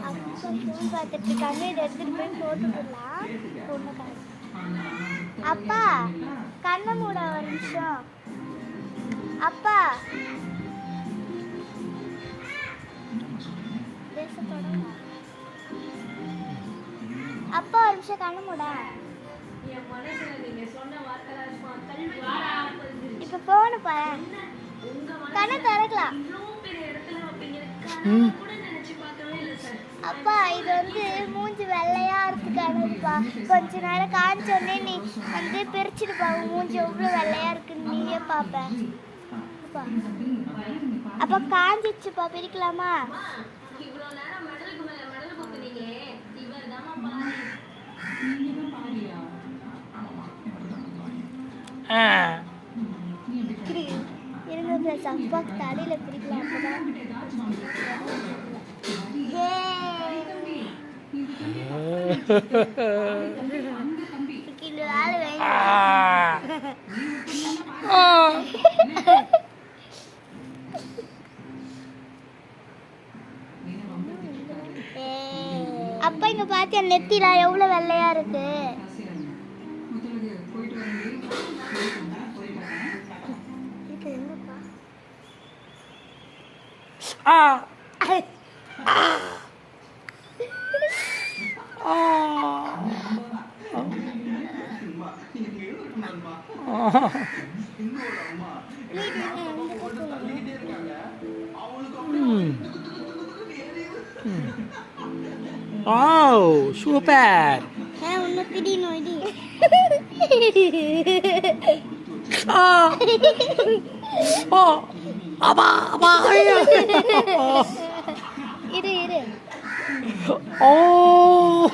அப்பா ஃபோன் பார்த்துட்டு இருக்காங்க. இதை எடுத்துட்டு போய் போட்டுக்கலாம். பொண்ணு அப்பா கண்ணை மூட ஒரு நிமிஷம். அப்பா அப்பா ஒரு நிமிஷம் கண்ணு மூட. இப்ப போன பாரு, கண்ணை திறக்கலாம். அப்பா இது மூஞ்சி வெள்ளையா இருக்குப்பா. கொஞ்ச நேரம் காய்ச்சோடனே நீ பிரிச்சுட்டு பாரு, மூஞ்சி எவ்வளவு வெள்ளையா இருக்குன்னு நீயே பாப்ப. அப்ப காஞ்சிச்சுப்பா, பிரிக்கலாமா? இருங்க பிளஸ் அப்பா தலையில பிரிக்கலாம். அப்பதான் அப்பா இங்க பாத்தியா நெத்தில எவ்வளவு வெள்ளையா இருக்கு. Wow, super. Una pedino ini. Oh, apa? Iru. Oh.